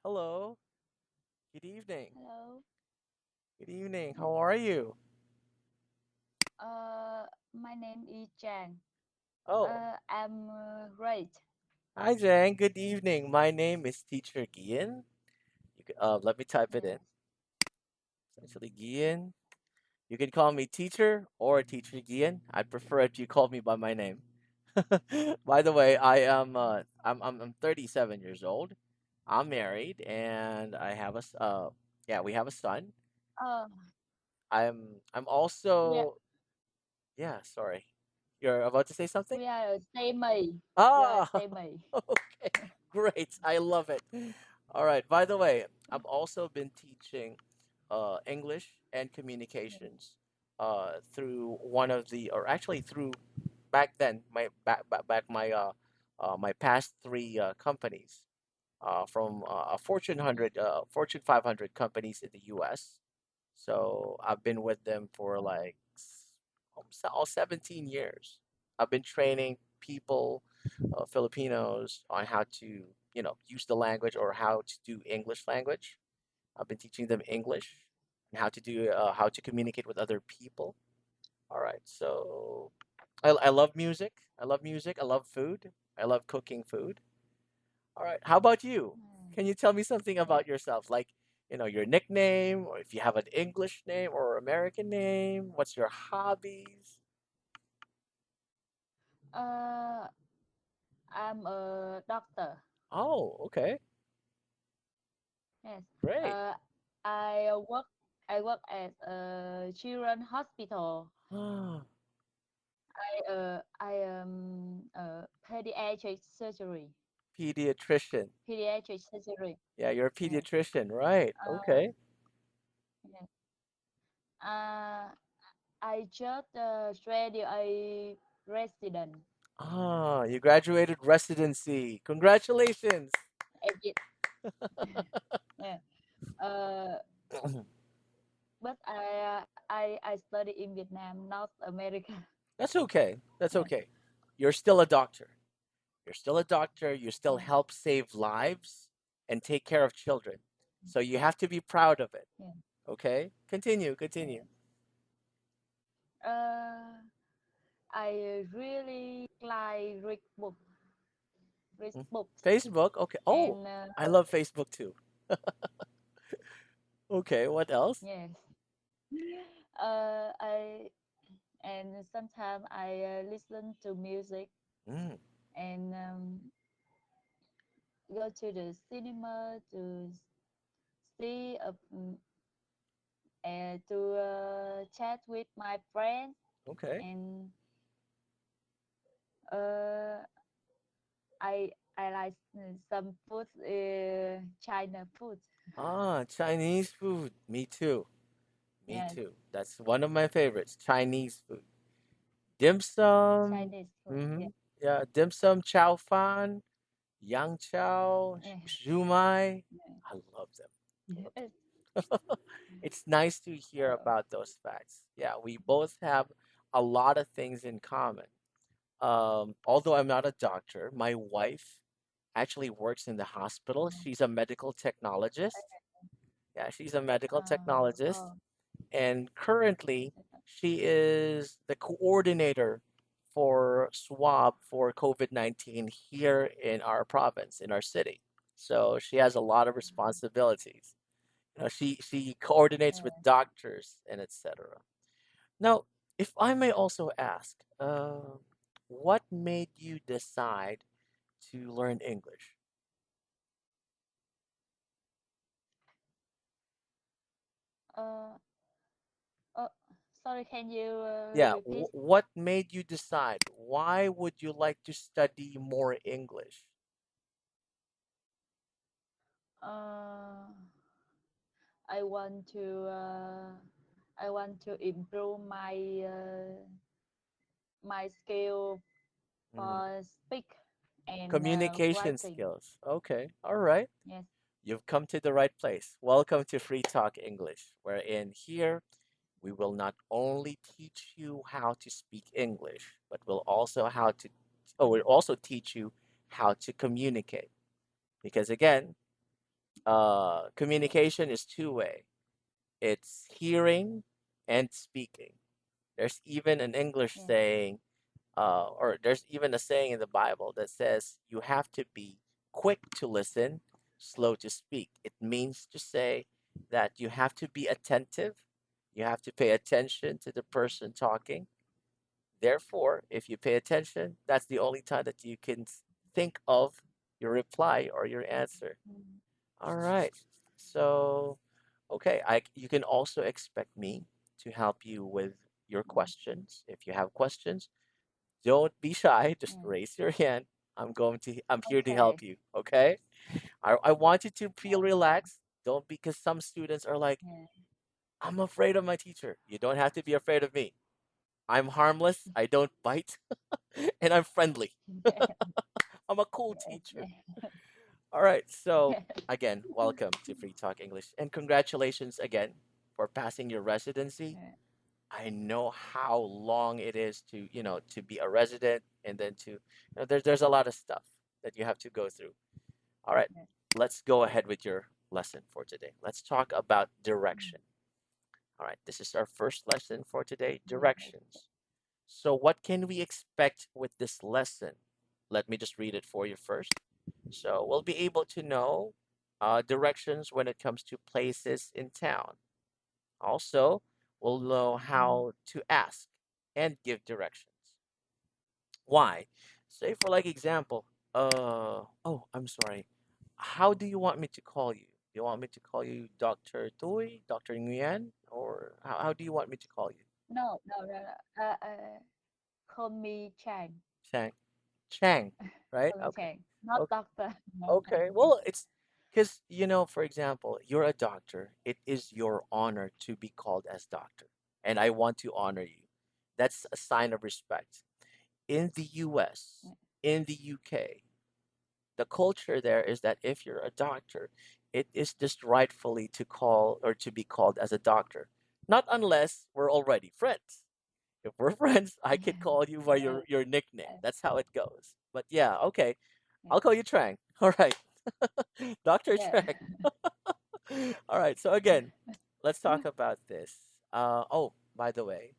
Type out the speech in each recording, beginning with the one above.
Hello. Good evening. Hello. Good evening. How are you? Uh, my name is Trang. Oh, I'm great. hi, Jang. Good evening. My name is Teacher Gian. Let me type it in. Yes. It's actually Gian. You can call me Teacher or Teacher Gian. I'd prefer if you call me by my name. By the way, I'm 37 years old. I'm married and yeah, we have a son. Uh, I'm we are also yeah, sorry. You're about to say something? we are same me. We are Ah, same me. okay, great. I love it. All right. By the way, I've also been teaching English and communications through one of the, or actually through back then, my past three companies from a Fortune 500 companies in the U.S. So I've been with them for like almost all 17 years. I've been training people, Filipinos, on how to, use the language or how to do English language. I've been teaching them English and how to communicate with other people. All right. So I love music. I love music. I love food. I love cooking food. All right. How about you? Mm. Can you tell me something Yeah. about yourself? Like, your nickname, or if you have an English name or American name, what's your hobbies? Uh, I'm a doctor. Oh, okay. Yes. Great. Uh, I work I work at a children hospital. Ah, I am pediatric surgery. pediatrician. Pediatric surgery. Yeah, you're a Yes. pediatrician, right? Uh, Okay. yes. Uh, I just graduate a resident. Ah, you graduated residency. Congratulations. Agent. Yeah. Uh, but I study in Vietnam, North America. That's okay. That's Yeah. okay. You're still a doctor. You're still a doctor. You still Yeah. help save lives and take care of children. So you have to be proud of it. Yeah. Okay? Continue, continue. Yes. Uh, I really like read Mm. books, Facebook. Okay. Oh, and I love Facebook too. Okay, what else? yes. I and sometimes I listen to music Mm, and go to the cinema to see to chat with my friends okay. and uh, I like some food, China food. Ah, Chinese food. Me too. Me Yes, too. That's one of my favorites. Chinese food. Dim sum. Chinese food. Mm-hmm. Yeah, Yeah, dim sum, chow fan, yang chow, yeah, shumai. yeah. I love them. Love Yes. them. It's nice to hear Uh, about those facts. Yeah, we both have a lot of things in common. Although I'm not a doctor, my wife actually works in the hospital. She's a medical technologist. Yeah, she's a medical technologist. oh, And currently, she is the coordinator for swab for COVID-19 here in our province, in our city. So she has a lot of responsibilities. She coordinates with yeah. doctors and etc. Now, if I may also ask, what made you decide to learn English? Uh, oh, sorry, can you Yeah, repeat? what made you decide? Why would you like to study more English? Uh, I want to improve my skill Mm. for speak and Communication writing. skills. Okay, all right. Yes. You've come to the right place. Welcome to Free Talk English, wherein here we will not only teach you how to speak English, but we'll also teach you how to communicate. Because again, Communication is two-way. It's hearing and speaking. There's even an English yeah, saying, or there's even a saying in the Bible that says you have to be quick to listen, slow to speak. It means to say that you have to be attentive, you have to pay attention to the person talking. Therefore, if you pay attention, that's the only time that you can think of your reply or your answer. mm, All right. So, okay, you can also expect me to help you with your mm, questions. If you have questions, don't be shy. Just mm. raise your hand. I'm here to Okay. help you. Okay. I want you to feel Okay. relaxed. Don't, because some students are like, Yeah. I'm afraid of my teacher. You don't have to be afraid of me. I'm harmless. I don't bite, and I'm friendly. I'm a cool Yeah. teacher. Yeah. All right. So Yeah. again, welcome to Free Talk English, and congratulations again for passing your residency. Yeah. I know how long it is to, to be a resident, and then to, there's a lot of stuff that you have to go through. All right, Yeah. let's go ahead with your lesson for today. Let's talk about Mm. direction. All right, this is our first lesson for today, Yes. directions. So, what can we expect with this lesson? Let me just read it for you first. So, we'll be able to know directions when it comes to places in town. Also, we'll know Mm. how to ask and give directions. Why? Say for like example, oh, I'm sorry. How do you want me to call you? Do you want me to call you Dr. Tui, Dr. Nguyen, or how do you want me to call you? No, no, no, no. Call me Trang. Chang. Chang, right? Call me Okay. Trang. Not Okay. doctor. No. Okay. Well, it's because, for example, you're a doctor. It is your honor to be called as doctor. And I want to honor you. That's a sign of respect. In the US, Yeah. in the UK, the culture there is that if you're a doctor, it is just rightfully to call or to be called as a doctor. Not unless we're already friends. If we're friends, I could call you by Yeah. your nickname. Uh, That's how it goes. But yeah, okay. yeah. I'll call you Trang. All right. Dr. Yeah. Trang. All right. So again, let's talk about this. Oh, by the way,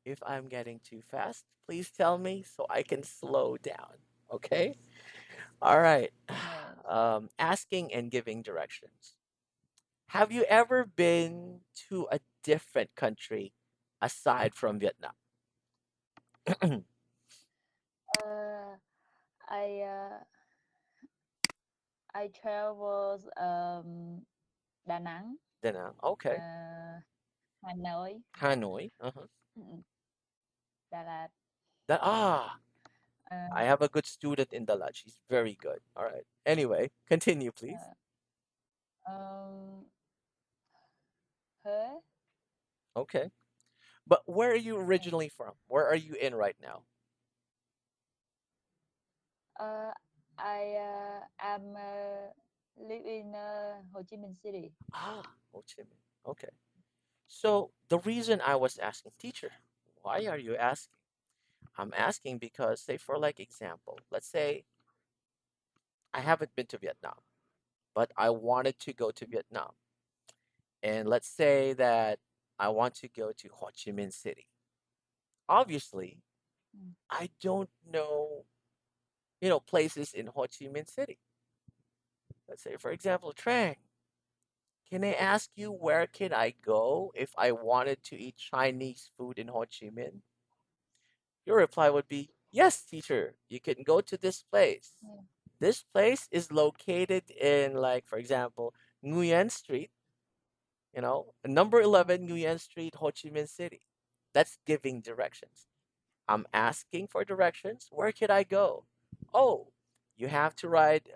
if I'm getting too fast, please tell me so I can slow down. Okay? All right. Yes. Asking and giving directions. Have you ever been to a different country aside from Vietnam? Uh, I uh, I travels Đà Nẵng, Vietnam. Okay. Hà Nội, Hanoi. Uh-huh. mm, Đà Lạt, That I uh, have a good student in Dalat. She's very good. All right. Anyway, continue, please. uh, um, Huế. Okay. But where are you Yeah. originally from? Where are you in right now? Uh, am live in Ho Chi Minh City. Ah, Ho Chi Minh. Okay. So the reason I was asking, teacher, why are you asking? I'm asking because, say, for like example, let's say I haven't been to Vietnam, but I wanted to go to Vietnam. And let's say that I want to go to Ho Chi Minh City. Obviously, Mm. I don't know, places in Ho Chi Minh City. Let's say, for example, Trang, can I ask you where can I go if I wanted to eat Chinese food in Ho Chi Minh? Your reply would be, yes, teacher, you can go to this place. Yeah. This place is located in, like, for example, Nguyen Street, number Uh, 11 Nguyen Street, Ho Chi Minh City. That's giving directions. I'm asking for directions. Where could I go? Oh, you have to ride.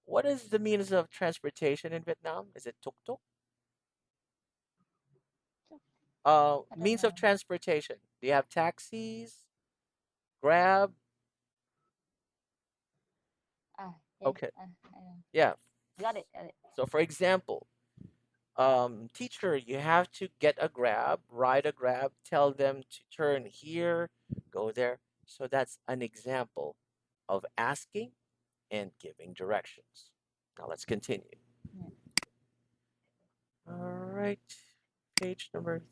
What is the means of transportation in Vietnam? Is it tuk tuk? I don't Means of know. transportation. Do you have taxis, Grab? Yes. Okay, I know. yeah. Got it. Got it. So, for example, teacher, you have to get a Grab, ride a Grab, tell them to turn here, go there. So that's an example of asking and giving directions. Now let's continue. Yeah. All right, page number.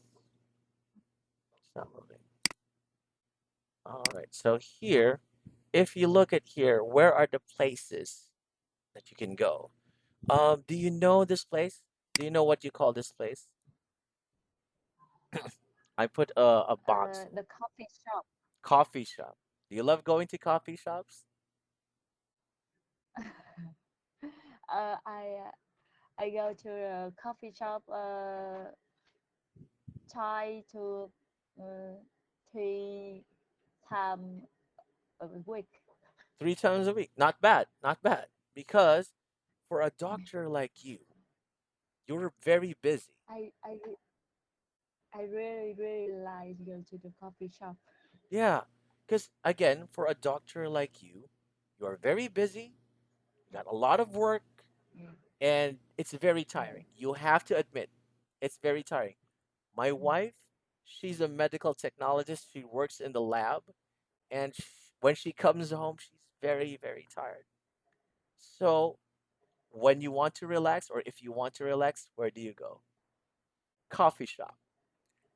It's not moving. All right, so here, if you look at here, where are the places that you can go? Do you know this place? Do you know what you call this place? I put a box. The coffee shop. Coffee shop. Do you love going to coffee shops? uh, I uh, I go to a coffee shop try to uh, 3 times a week. 3 times a week. Not bad. Not bad. Because for a doctor like you, you're very busy. I I re- I really like go to the coffee shop. Yeah. Because again, for a doctor like you are very busy. You got a lot of work, Mm, and it's very yeah. tiring. You have to admit, it's very tiring. My Mm, wife, she's a medical technologist. She works in the lab, and when she comes home, she's very tired. So when you want to relax, or if you want to relax, where do you go? Coffee shop.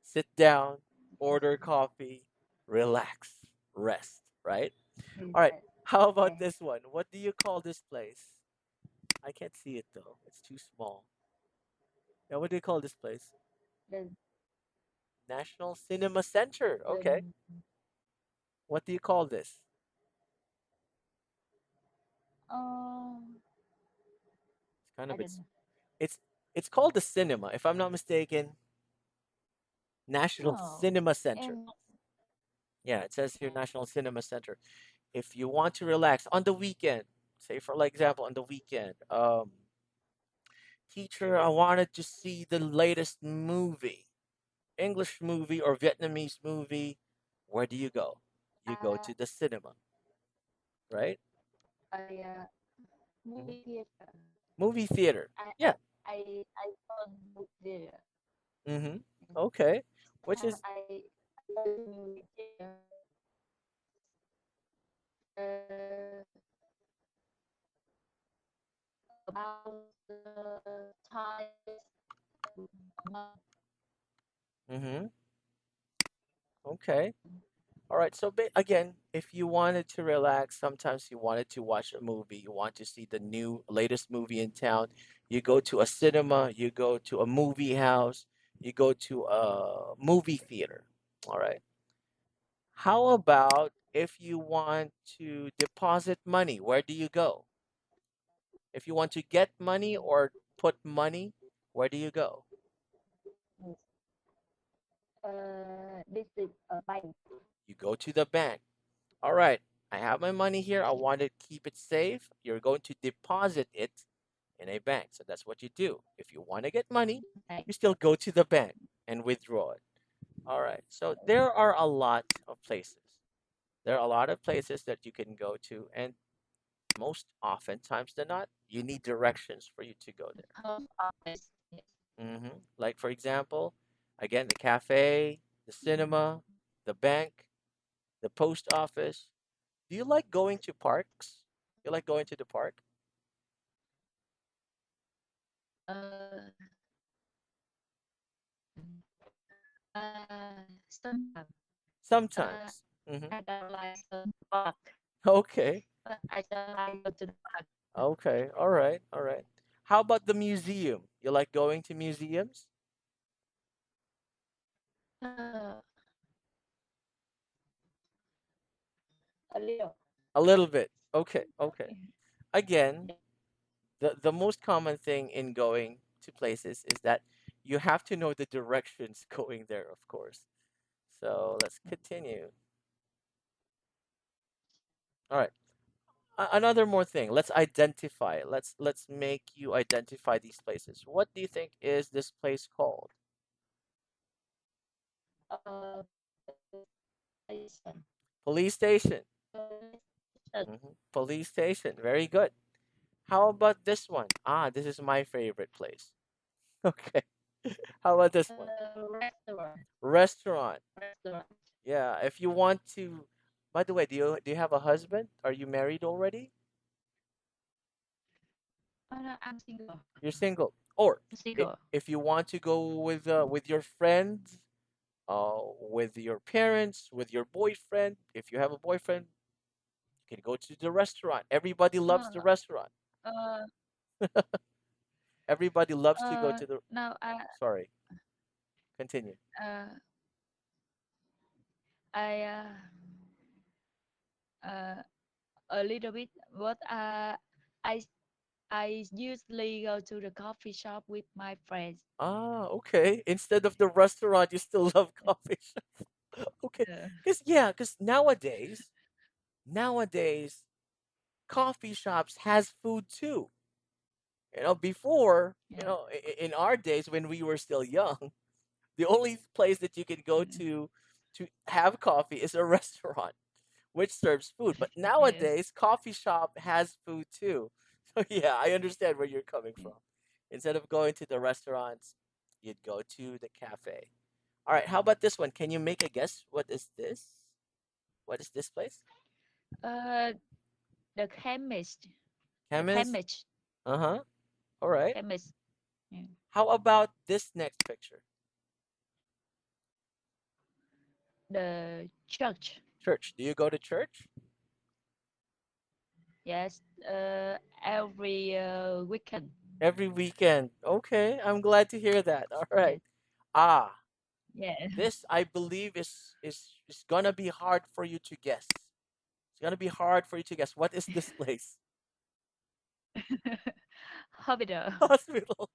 Sit down, order coffee, relax, rest, right? yes, All right. How yeah. about this one? What do you call this place? I can't see it though. It's too small. Yeah, what do you call this place? The National Cinema Center. the Okay. What do you call this? uh It's kind I of don't know. it's it's called the cinema, if I'm not mistaken. National Oh, Cinema Center. and Yeah, it says here yeah. National Cinema Center. If you want to relax on the weekend, say for like example on the weekend, teacher, I wanted to see the latest movie, English movie or Vietnamese movie. Where do you go? You go Uh, to the cinema, right? I Mhm. movie theater. Movie theater. I I Yeah. I don't movie theater. Mm-hmm. Mm. Okay. Which Sometimes is I go to movie theater uh, about twice a month. mm-hmm. Okay. All right. So again, if you wanted to relax, sometimes you wanted to watch a movie, you want to see the new latest movie in town, you go to a cinema, you go to a movie house, you go to a movie theater. All right. How about if you want to deposit money, where do you go? If you want to get money or put money, where do you go? Yes. This is a bank. You go to the bank. All right, I have my money here. I want to keep it safe. You're going to deposit it in a bank. So that's what you do. If you want to get money, Bank. you still go to the bank and withdraw it. All right. So there are a lot of places. There are a lot of places that you can go to, and most oftentimes than not, you need directions for you to go Post office. Yes. there. Like for example, again, the cafe, the cinema, the bank, the post office. Do you like going to parks? You like going to the park? Uh, Sometimes uh, Sometimes. Hmm. I don't like the park, Okay. but I don't like go to the park. Okay. All right. All right. How about the museum? You like going to museums? Uh, a little. A little bit. Okay. Okay. Yeah. Again, the most common thing in going to places is that you have to know the directions going there, of course. So let's continue. All right. Another more thing. Let's identify. Let's make you identify these places. What do you think is this place called? Uh, station. Police station. Police station. Police station. Very good. How about this one? Ah, this is my favorite place. Okay. How about this one? Restaurant. Restaurant. Restaurant. Yeah. If you want to, by the way, do you have a husband? Are you married already? no, I'm single. You're single. Or I'm single. if you want to go with your friends, with your parents, with your boyfriend, if you have a boyfriend, you can go to the restaurant. Everybody loves the Uh, restaurant. uh, Everybody loves to go to the. now Sorry, continue. uh, I uh, a little bit, but I I usually go to the coffee shop with my friends. Ah, okay. Instead of the restaurant, you still love coffee shop. Okay, Yeah. because nowadays, coffee shops has food too. Before, Yeah. in our days when we were still young, the only place that you could go Yeah. to have coffee is a restaurant which serves food. But Yes. nowadays, coffee shop has food too. So yeah, I understand where you're coming Yeah. from. Instead of going to the restaurants, you'd go to the cafe. All right, how about this one? Can you make a guess? What is this? What is this place? Uh, the chemist, the Chemist? chemist, Uh-huh. All right. chemist. Yeah. How about this next picture? The church. Church. Do you go to church? Yes. Every weekend. Every weekend. Okay, I'm glad to hear that. All Yes. right. Ah, Yeah. this I believe is gonna be hard for you to guess. It's gonna be hard for you to guess. What is this place? Hospital. Hospital.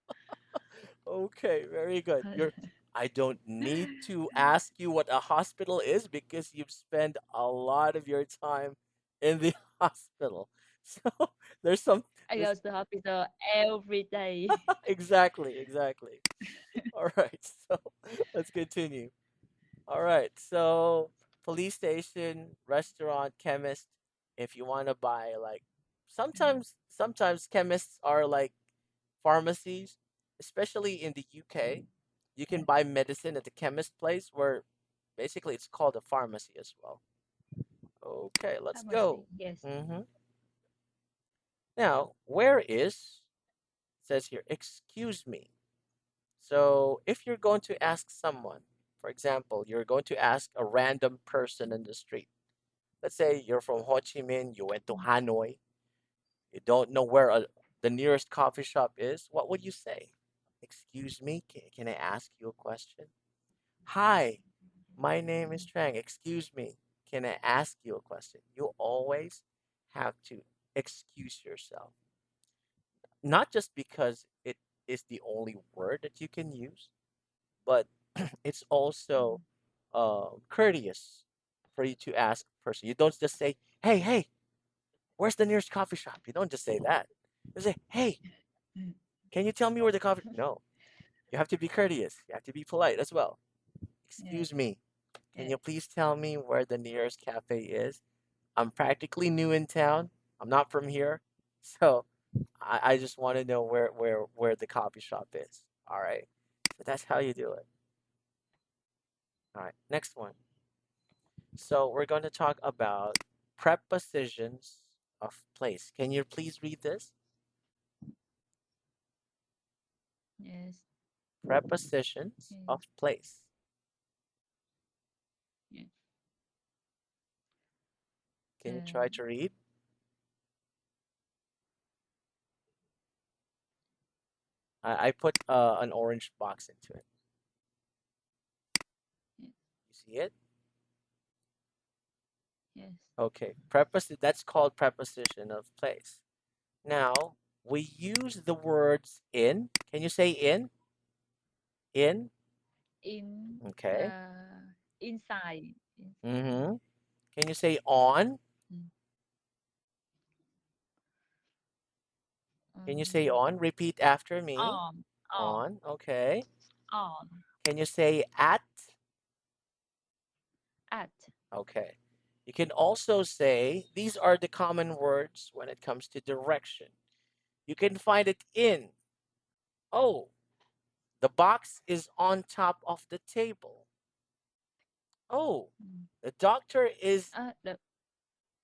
Okay, very good. I don't need to ask you what a hospital is because you've spent a lot of your time in the hospital. So there's some I there's go to the hospital every day. exactly. All right. So let's continue. All right. So police station, restaurant, chemist. If you want to buy like sometimes chemists are like pharmacies, especially in the UK. You Yeah. can buy medicine at the chemist place where basically it's called a pharmacy as well. Okay, let's Pharmacy. go. Yes. hmm Now, where is says here, excuse me. So if you're going to ask someone, for example, you're going to ask a random person in the street. Let's say you're from Ho Chi Minh, you went to Mm. Hanoi, you don't know where the nearest coffee shop is. What would you say? Excuse me, can I ask you a question? Hi, my name is Trang. Excuse me, can I ask you a question? You always have to excuse yourself. Not just because it is the only word that you can use, but it's also Mm. courteous for you to ask a person. You don't just say, hey, where's the nearest coffee shop? You don't just say that. You say, hey, Mm. can you tell me where the coffee? No, you have to be courteous. You have to be polite as well. Yeah. Excuse me, can Yeah. you please tell me where the nearest cafe is? I'm practically new in town. I'm not from here, so I just want to know where the coffee shop is. All right, so that's how you do it. All right, next one. So we're going to talk about prepositions of place. Can you please read this? Yes. Prepositions Yeah. of place. Yeah. Can you try Uh, to read? I put an orange box into it. yeah. You see it? Yes. Okay. That's called preposition of place. Now, we use the words in. Can you say in? In? In Okay. inside. Mm-hmm. Can you say on? Mm. Can you say Um, on? Repeat after me. on, on, On. Okay. on, Can you say at? at. Okay. You can also say these are the common words when it comes to direction. You can find it in. Oh, the box is on top of the table. Oh, Mm. the doctor is The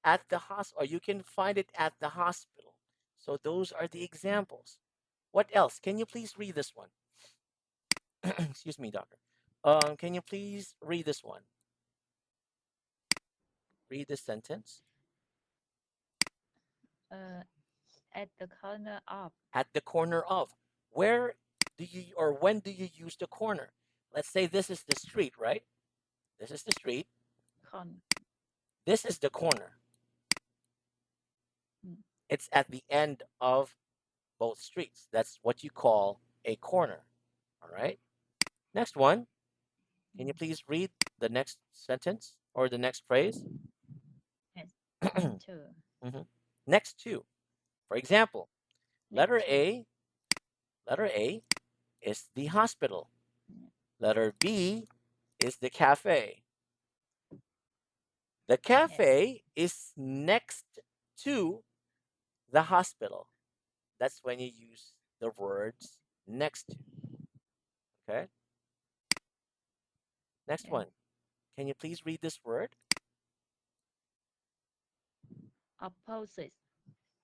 at the hospital, or you can find it at the hospital. So those are the examples. What else? Can you please read this one? Excuse me, doctor. Can you please read this one? Read this sentence. Uh, at the corner of At the corner of. Where do you or when do you use the corner? Let's say this is the street, right? This is the street. con. This is the corner. Mm, It's at the end of both streets. That's what you call a corner. All right. Next one. Can you mm. please read the next sentence or the next phrase? Yes. Next to. Mhm. Next to. For example, letter Next to. A, letter A is the hospital. Mm, Letter B is the cafe. The yes. cafe is next to the hospital. That's when you use the words next to. Okay. Next Yes. one. Can you please read this word? Opposite.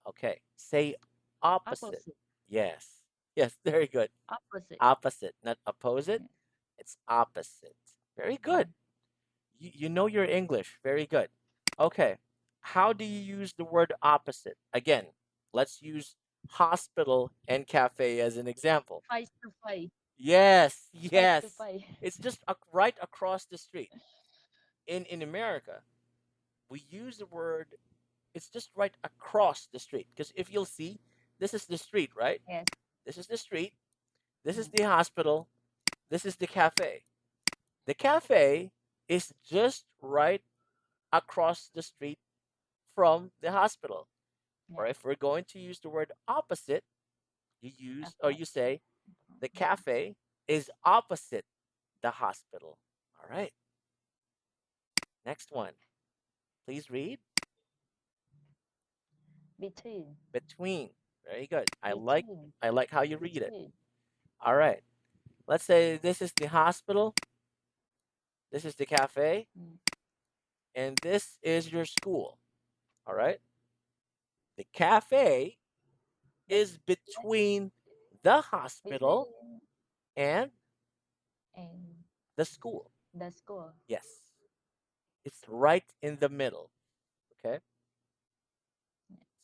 Okay. Say opposite. Opposite. Yes. Yes. Very good. Opposite. Opposite, not opposite. Yeah. It's opposite. Very good. Mm. You know your English. Very good. Okay. How do you use the word opposite? Again, let's use hospital and cafe as an example. Face to face. Yes, Face to yes. face. It's just right across the street. In America, we use the word, it's just right across the street. Because if you'll see, this is the street, right? Yes. This is the street. This is Mm. the hospital. This is the cafe. The cafe is just right across the street from the hospital. Or Yes. if we're going to use the word opposite, you use or you Opposite. say the cafe is opposite the hospital. All right. Next one. Please read Between. between. Very good. Between. I like how you read it. Between. All right. Let's say this is the hospital, this is the cafe, Mm. and this is your school. All right. The cafe The, is between the hospital between and and the school. the school. Yes. It's right in the middle. Okay.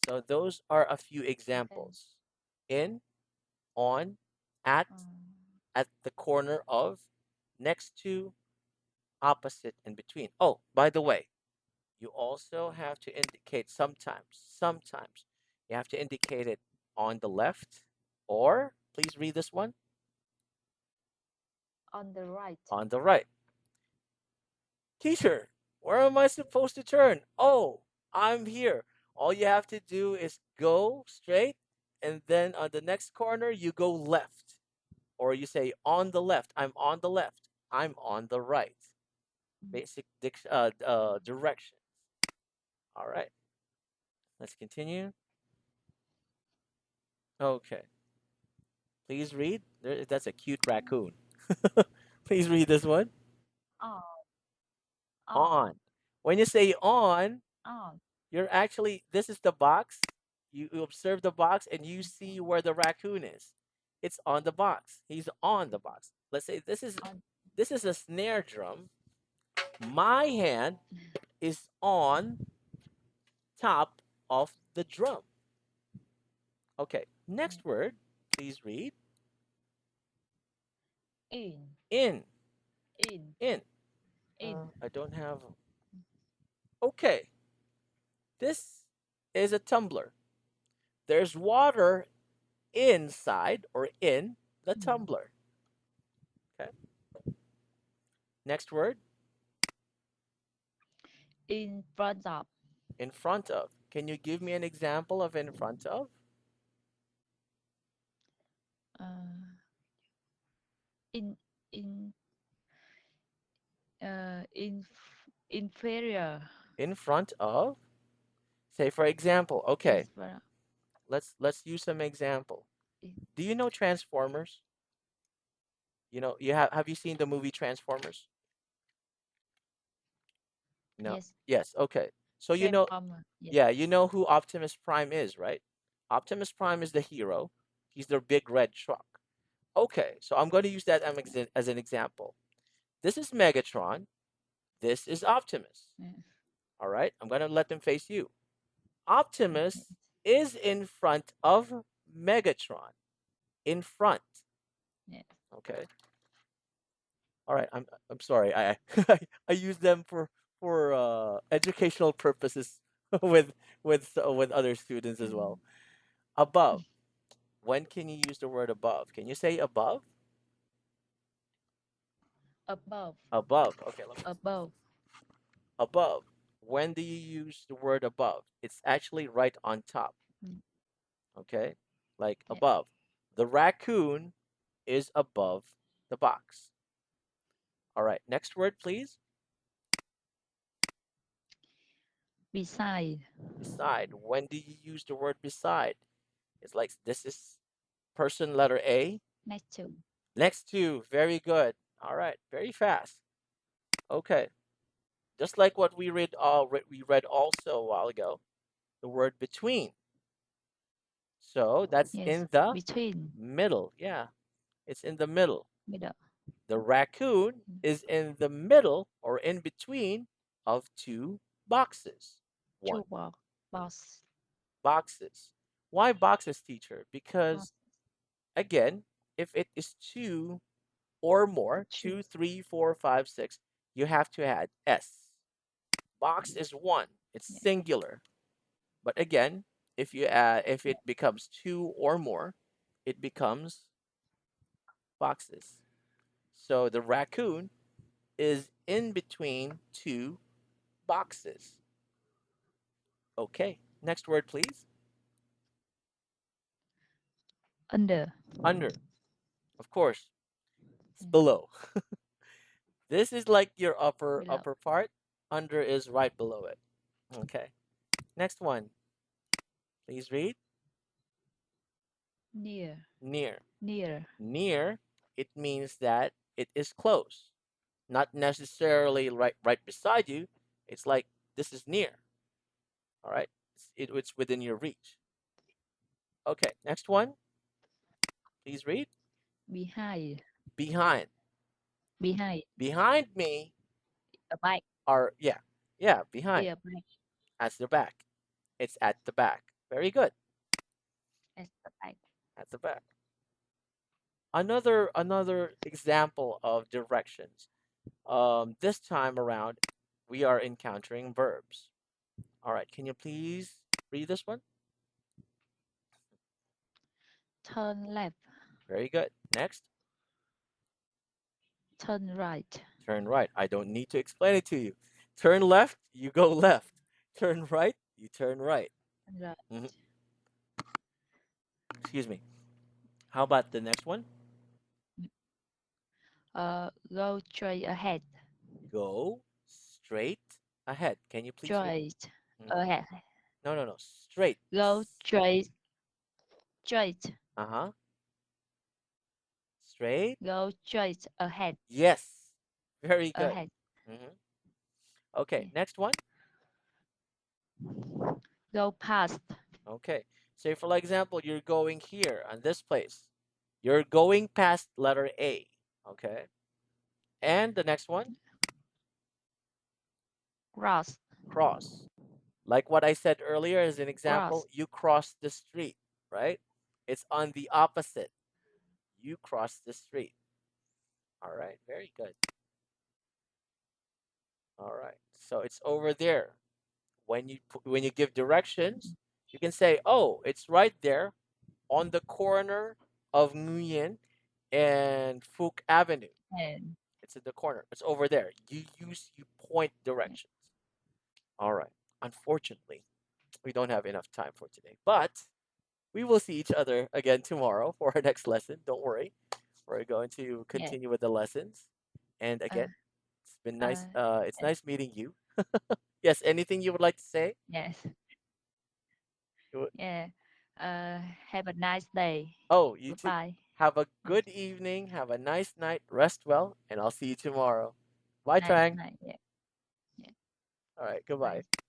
So those are a few Okay. examples. In, on, at, Um, at the corner of, next to, opposite, and between. Oh, by the way, you also have to indicate sometimes you have to indicate it on the left, or please read this one, on the right. on the right. Teacher, where am I supposed to turn? Oh, I'm here. All you have to do is go straight, and then on the next corner, you go left. Or you say on the left. I'm on the left. I'm on the right. Mm. Basic directions. All right. Let's continue. Okay. Please read. That's a cute raccoon. Please read this one. On. On. On. When you say on, On. you're actually, this is the box. You observe the box and you see where the raccoon is. It's on the box. He's on the box. Let's say On. this is a snare drum. My hand is on top of the drum. Okay, Mm. next word, please read. In. In, In. in. In. I don't have. Okay, this is a tumbler. There's water inside or in the Mm. tumbler. Okay, next word, In front of. in front of. Can you give me an example of in front of? Uh, in in inferior. In front of? Say for example. In Okay, front. let's use some example. In, Do you know Transformers? You know, have you seen the movie Transformers? No. yes. Yes. Okay. So you know, Transformer. Yes. yeah, you know who Optimus Prime is, right? Optimus Prime is the hero. He's the big red truck. Okay, so I'm going to use that as an example. This is Megatron. This is Optimus. Yes. All right, I'm going to let them face you. Yes. Optimus is in front of Megatron. In front. Yes. Okay. All right. I'm sorry. I use them for educational purposes with with other students as well. Mm. Above. When can you use the word above? Can you say above? Above. Above. Okay, let me Above. above. When do you use the word above? It's actually right on top. Mm. Okay? Like Yes. above. The raccoon is above the box. All right. Next word, please. Beside. Beside. When do you use the word beside? It's like this is person letter A. Next to. Next to. Very good. All right. Very fast. Okay. Just like what we read also a while ago, the word between. So that's Yes. in the Between. middle. Yeah, it's in the middle. Middle. The raccoon Mm. is in the middle or in between of two boxes. One Two box. Box. boxes. Why boxes, teacher? Box. Because again, if it is two or more, Two. two, three, four, five, six, you have to add s. Box is one. It's Yeah. singular. But again, if it becomes two or more, it becomes boxes. So the raccoon is in between two boxes. Okay. Next word, please. Under. Under. Of course, it's Mm. below. This is like your Below. upper part. Under is right below it. Okay. Next one. Please read. Near. Near. Near. Near, it means that it is close. Not necessarily right beside you. It's like this is near. All right. It's within your reach. Okay. Next one. Please read. Behind. Behind. Behind. Behind me A bike. are yeah behind. Here. Bike. At the back. It's at the back. Very good. As the bike. At the back. Another example of directions. This time around, we are encountering verbs. All right. Can you please read this one? Turn left. Very good. Next. Turn right. Turn right. I don't need to explain it to you. Turn left, you go left. Turn right, you turn right. Turn right. Mhm. Excuse me. How about the next one? Go straight ahead. Go straight ahead. Can you please read? Straight Mhm. ahead. No, no, no. Straight. Go straight. Straight. Uh huh. Straight. Go straight ahead. Yes. Very good. Ahead. Hmm. Okay. Yeah. Next one. Go past. Okay. Say, for example, you're going here on this place. You're going past letter A. Okay. And the next one, Cross. cross. Like what I said earlier as an Cross. example, you cross the street, right? It's on the opposite. You cross the street. All right, very good. All right. So it's over there. When you give directions, you can say, "Oh, it's right there on the corner of Nguyen and Fook Avenue. And It's at the corner. It's over there." You point directions. All right. Unfortunately, we don't have enough time for today, but we will see each other again tomorrow for our next lesson. Don't worry. We're going to yeah. continue with the lessons. And Uh, again, it's been uh, nice. It's nice meeting you. Yes. Anything you would like to say? yes. You would- Yeah. Uh, have a nice day. Oh, you too. Goodbye. Have a Yes. good evening. Have a nice night. Rest well, and I'll see you tomorrow. Bye, Nice Trang. night. Yeah. Yeah. All right. Goodbye. Bye.